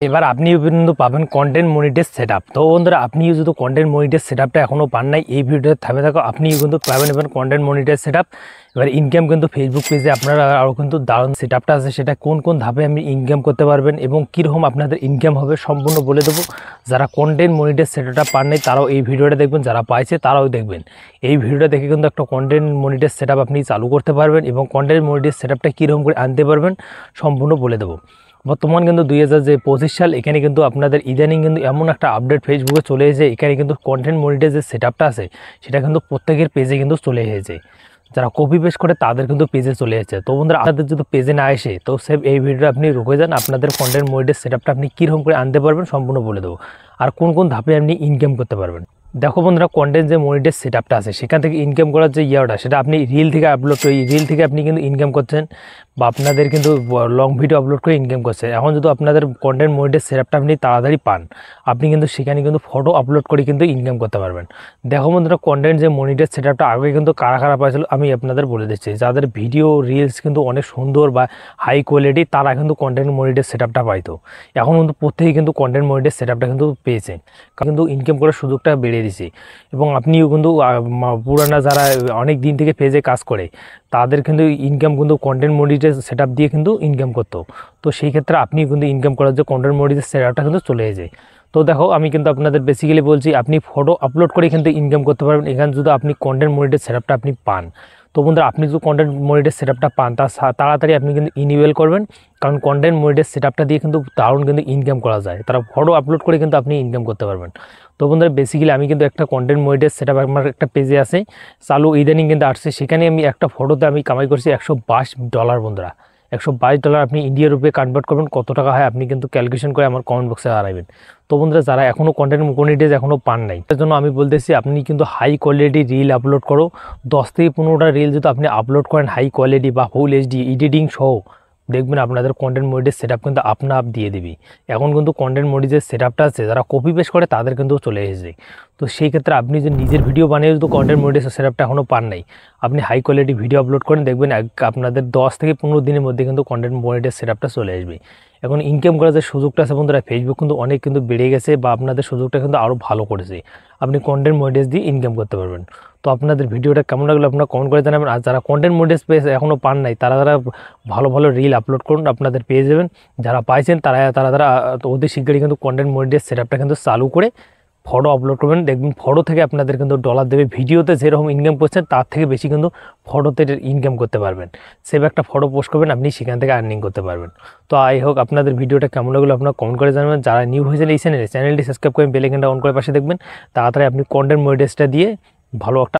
এবার আপনিও কিন্তু পাবেন কন্টেন্ট মনিটাইজ সেটআপ। তো বন্ধুরা, আপনিও যদি কন্টেন্ট মনিটাইজ সেটআপটা এখনও পান নাই, এই ভিডিওতে থামে থাকো, আপনিও কিন্তু পাবেন এবার কন্টেন্ট মনিটাইজ সেটআপ। এবার ইনকাম কিন্তু ফেসবুক পেজে আপনারা আরও কিন্তু দারুণ সেটআপটা আছে, সেটা কোন কোন ধাপে আপনি ইনকাম করতে পারবেন এবং কীরকম আপনাদের ইনকাম হবে সম্পূর্ণ বলে দেবো। যারা কন্টেন্ট মনিটাইজ সেটআপটা পান নাই তারাও এই ভিডিওটা দেখবেন, যারা পাইছে তারাও দেখবেন। এই ভিডিওটা দেখে কিন্তু একটা কন্টেন্ট মনিটাইজ সেটআপ আপনি চালু করতে পারবেন এবং কন্টেন্ট মনিটাইজ সেটআপটা কীরকম করে আনতে পারবেন সম্পূর্ণ বলে দেবো। বর্তমান কিন্তু 2025 সাল, এখানে কিন্তু আপনাদের ইদানিং কিন্তু এমন একটা আপডেট ফেসবুকে চলে এসেছে, এখানে কিন্তু কন্টেন্ট মনিটাইজের সেটআপটা আছে সেটা কিন্তু প্রত্যেকের পেজে কিন্তু চলে এসেছে। যারা কপি পেস্ট করে তাদের কিন্তু পেজে চলে এসেছে। তো বন্ধুরা, আপনাদের যদি পেজে না আসে তো সেভ এই ভিডিওটা আপনি রুকে যান, আপনাদের কন্টেন্ট মনিটাইজ সেটআপটা আপনি কীরকম করে আনতে পারবেন সম্পূর্ণ বলে দেবো, আর কোন কোন ধাপে আপনি ইনকাম করতে পারবেন। দেখো বন্ধুরা, কন্টেন্ট যে মনিটাইজ সেটআপটা আছে সেখান থেকে ইনকাম করার যে ইয়াটা, সেটা আপনি রিল থেকে আপলোড করে, রিল থেকে আপনি কিন্তু ইনকাম করছেন বা আপনাদের কিন্তু লং ভিডিও আপলোড করে ইনকাম করছে। এখন যদি আপনাদের কন্টেন্ট মনিটাইজ সেটআপটা আপনি তাড়াতাড়ি পান, আপনি কিন্তু সেখানে কিন্তু ফটো আপলোড করে কিন্তু ইনকাম করতে পারবেন। দেখো বন্ধুরা, কন্টেন্ট যে মনিটাইজ সেটআপটা আগে কিন্তু কারা কারা পাইছিল আমি আপনাদের বলে দিচ্ছি। যাদের ভিডিও রিলস কিন্তু অনেক সুন্দর বা হাই কোয়ালিটি, তারা কিন্তু কন্টেন্ট মনিটাইজ সেটআপটা পাইতো। এখন কিন্তু প্রত্যেকেই কিন্তু কন্টেন্ট মনিটাইজ সেটআপটা কিন্তু পেয়েছে, কিন্তু ইনকাম করার সুযোগটা বেড়ে দিছে। এবং আপনিও কিন্তু পুরানা যারা অনেক দিন থেকে পেজে কাজ করে তাদের কিন্তু ইনকাম কিন্তু কন্টেন্ট মনিটাইজ সেটআপ দিয়ে কিন্তু ইনকাম করতো। তো সেই ক্ষেত্রে আপনিও কিন্তু ইনকাম করার যে কন্টেন্ট মনিটাইজ সেটআপটা কিন্তু চলে যায়। তো দেখো, আমি কিন্তু আপনাদের বেসিক্যালি বলছি আপনি ফটো আপলোড করে কিন্তু ইনকাম করতে পারবেন এখানে যদি আপনি কন্টেন্ট মনিটাইজ সেটআপটা আপনি পান। তো বন্ধুরা, আপনি যদি কন্টেন্ট মনিটাইজ সেটআপটা পান তাড়াতাড়ি আপনি কিন্তু ইনেবল করবেন, কারণ কন্টেন্ট মনিটাইজ সেটআপটা দিয়ে কিন্তু দারুণ কিন্তু ইনকাম করা যায়। তারা ফটো আপলোড করে কিন্তু আপনি ইনকাম করতে পারবেন। তো বন্ধুরা, বেসিক্যালি আমি কিন্তু একটা কন্টেন্ট মনিটাইজ সেটআপ আমার একটা পেজে আছে চালু, ইদানিং কিন্তু আসছে, সেখানে আমি একটা ফটোতে আমি কামাই করছি $122। বন্ধুরা, $122 আপনি ইন্ডিয়া রুপে কনভার্ট করবেন, কত টাকা হয় আপনি কিন্তু ক্যালকুলেশন করে আমার কমেন্ট বক্সে হারাবেন। তো বন্ধুরা, যারা এখনও কন্টেন্ট মনিটাইজ এখনও পান নাই তার জন্য আমি বলতেছি আপনি কিন্তু হাই কোয়ালিটি রিল আপলোড করো। 10 থেকে 15টা রিল যদি আপনি আপলোড করেন হাই কোয়ালিটি বা ফুল এইচডি এডিটিং সহ, দেখবেন আপনাদের কন্টেন্ট মনিটাইজ সেটআপ কিন্তু আপনা আপ দিয়ে দিবি। এখন কিন্তু কন্টেন্ট মনিটাইজ সেটআপটা আছে, যারা কপি পেস্ট করে তাদের কিন্তু চলে এসেছে। তো সেই ক্ষেত্রে আপনি যে নিজের ভিডিও বানিয়ে যদি কন্টেন্ট মনিটাইজ সেটআপটা এখনও পান নাই, আপনি হাই কোয়ালিটি ভিডিও আপলোড করেন, দেখবেন আপনাদের 10 থেকে 15 দিনের মধ্যে কিন্তু কন্টেন্ট মনিটাইজ সেটআপটা চলে আসবে। এখন ইনকাম করার যে সুযোগটা আছে বন্ধুরা, ফেসবুক কিন্তু অনেক কিন্তু বেড়ে গেছে বা আপনাদের সুযোগটা কিন্তু আরও ভালো করেছে, আপনি কন্টেন্ট মনিটাইজ দিয়ে ইনকাম করতে পারবেন। তো আপনাদের ভিডিওটা কেমন লাগলো আপনারা কমেন্ট করে জানাবেন। আর যারা কন্টেন্ট মনিটাইজ পেজ এখনও পান নাই তারা ভালো ভালো রিল আপলোড করুন, আপনাদের পেয়ে যাবেন। যারা পাইছেন তারা অতি শীঘ্রই কিন্তু কন্টেন্ট মনিটাইজ সেটআপটা কিন্তু চালু করে ফটো আপলোড করবেন, দেখবেন ফটো থেকে আপনাদের কিন্তু ডলার দেবে। ভিডিওতে যেরকম ইনকাম করছেন তার থেকে বেশি কিন্তু ফটোতে ইনকাম করতে পারবেন। সেভ একটা ফটো পোস্ট করবেন, আপনি সেখান থেকে আর্নিং করতে পারবেন। তো আই হোক আপনাদের ভিডিওটা কেমন লাগলো আপনারা কমেন্ট করে জানাবেন। যারা নিউ হয়েছেন এই চ্যানেলটি সাবস্ক্রাইব করে বেল আইকনটা অন করে পাশে দেখবেন, তাড়াতাড়ি আপনি কন্টেন্ট মনিটাইজটা দিয়ে ভালো একটা